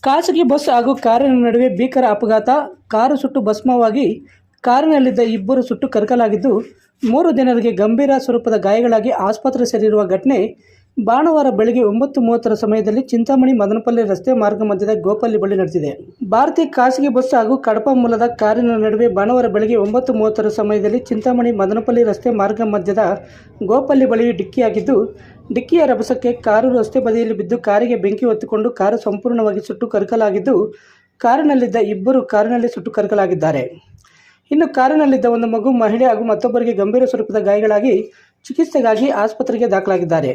ಖಾಸಗಿ ಬಸ್ ಹಾಗೂ ಕಾರಿನ ನಡುವೆ ಭೀಕರ ಅಪಘಾತ. ಕಾರು ಸುಟ್ಟು ಭಸ್ಮವಾಗಿ ಕಾರಿನಲ್ಲಿದ್ದ ಇಬ್ಬರು ಸುಟ್ಟು ಕರಕಲಾಗಿದ್ದು, 3 ಜನರಿಗೆ ಗಂಭೀರ ಸ್ವರೂಪದ ಗಾಯಗಳಾಗಿ ಆಸ್ಪತ್ರೆ ಸೇರಿರುವ ಘಟನೆ ಭಾನುವಾರ ಬೆಳಗ್ಗೆ 9:30 ಸಮಯದಲ್ಲಿ ಚಿಂತಾಮಣಿ ಮದನಪಲ್ಲಿ ರಸ್ತೆ ಮಾರ್ಗ ಮಧ್ಯದ ಗೋಪಲ್ಲಿ ಬಳಿ ನಡೆದಿದೆ. ಭಾರತೀಯ ಖಾಸಗಿ ಬಸ್ ಹಾಗೂ ಕಡಪ ಮೂಲದ ಕಾರಿನ ನಡುವೆ ಭಾನುವಾರ ಬೆಳಗ್ಗೆ 9:30 ಸಮಯದಲ್ಲಿ ಚಿಂತಾಮಣಿ ಮದನಪಲ್ಲಿ ರಸ್ತೆ ಮಾರ್ಗ ಮಧ್ಯದ ಗೋಪಲ್ಲಿ ಬಳಿ ಡಿಕ್ಕಿಯಾಗಿದ್ದು, ಡಿಕ್ಕಿಯ ರಭಸಕ್ಕೆ ಕಾರು ರಸ್ತೆ ಬದಿಯಲ್ಲಿ ಬಿದ್ದು ಕಾರಿಗೆ ಬೆಂಕಿ ಹೊತ್ತಿಕೊಂಡು ಕಾರು ಸಂಪೂರ್ಣವಾಗಿ ಸುಟ್ಟು ಕರಕಲಾಗಿದ್ದು, ಕಾರಿನಲ್ಲಿದ್ದ ಇಬ್ಬರು ಕಾರಿನಲ್ಲಿ ಸುಟ್ಟು ಕರಕಲಾಗಿದ್ದಾರೆ. ಇನ್ನು ಕಾರಿನಲ್ಲಿದ್ದ ಒಂದು ಮಗು, ಮಹಿಳೆ ಹಾಗೂ ಮತ್ತೊಬ್ಬರಿಗೆ ಗಂಭೀರ ಸ್ವರೂಪದ ಗಾಯಗಳಾಗಿ ಚಿಕಿತ್ಸೆಗಾಗಿ ಆಸ್ಪತ್ರೆಗೆ ದಾಖಲಾಗಿದ್ದಾರೆ.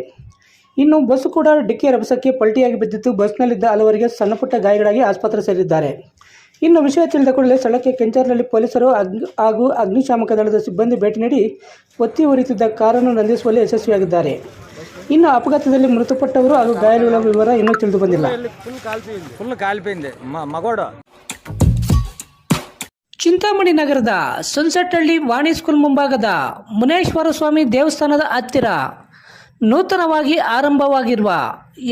ಇನ್ನು ಬಸ್ ಕೂಡ ಡಿಕ್ಕಿಯ ರಭಸಕ್ಕೆ ಪಲ್ಟಿಯಾಗಿ ಬಿದ್ದಿದ್ದು, ಬಸ್ನಲ್ಲಿದ್ದ ಹಲವರಿಗೆ ಸಣ್ಣಪುಟ್ಟ ಗಾಯಗಳಾಗಿ ಆಸ್ಪತ್ರೆ ಸೇರಿದ್ದಾರೆ. ಇನ್ನು ವಿಷಯ ತಿಳಿದ ಕೂಡಲೇ ಸ್ಥಳಕ್ಕೆ ಕೆಂಚರ್ನಲ್ಲಿ ಪೊಲೀಸರು ಹಾಗೂ ಅಗ್ನಿಶಾಮಕ ದಳದ ಸಿಬ್ಬಂದಿ ಭೇಟಿ ನೀಡಿ ಒತ್ತಿ ಉರಿಯುತ್ತಿದ್ದ ಕಾರನ್ನು ನಂದಿಸುವಲ್ಲಿ ಯಶಸ್ವಿಯಾಗಿದ್ದಾರೆ. ಇನ್ನು ಅಪಘಾತದಲ್ಲಿ ಮೃತಪಟ್ಟವರು ಹಾಗೂ ಗಾಯಾಳುಗಳ ವಿವರ ಇನ್ನೂ ತಿಳಿದು ಬಂದಿಲ್ಲ. ಚಿಂತಾಮಣಿ ನಗರದ ಸನ್ಸೆಟ್ ವಾಣಿ ಸ್ಕೂಲ್ ಮುಂಭಾಗದ ಮುನೇಶ್ವರ ಸ್ವಾಮಿ ದೇವಸ್ಥಾನದ ಹತ್ತಿರ ನೂತನವಾಗಿ ಆರಂಭವಾಗಿರುವ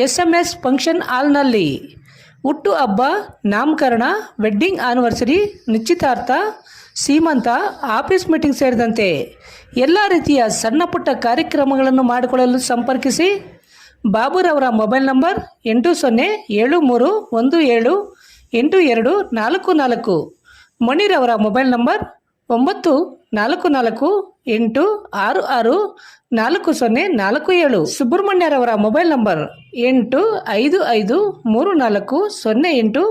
SMS ಫಂಕ್ಷನ್ ಹಾಲ್ನಲ್ಲಿ ಹುಟ್ಟು ಹಬ್ಬ, ನಾಮಕರಣ, ವೆಡ್ಡಿಂಗ್ ಆನಿವರ್ಸರಿ, ನಿಶ್ಚಿತಾರ್ಥ, ಸೀಮಂತ, ಆಫೀಸ್ ಮೀಟಿಂಗ್ ಸೇರಿದಂತೆ ಎಲ್ಲ ರೀತಿಯ ಸಣ್ಣ ಪುಟ್ಟ ಕಾರ್ಯಕ್ರಮಗಳನ್ನು ಮಾಡಿಕೊಳ್ಳಲು ಸಂಪರ್ಕಿಸಿ. ಬಾಬುರವರ ಮೊಬೈಲ್ ನಂಬರ್ 8073178244. ಮಣಿರವರ ಮೊಬೈಲ್ ನಂಬರ್ 9468664047. ಸುಬ್ರಹ್ಮಣ್ಯರವರ ಮೊಬೈಲ್ ನಂಬರ್ 8553400897.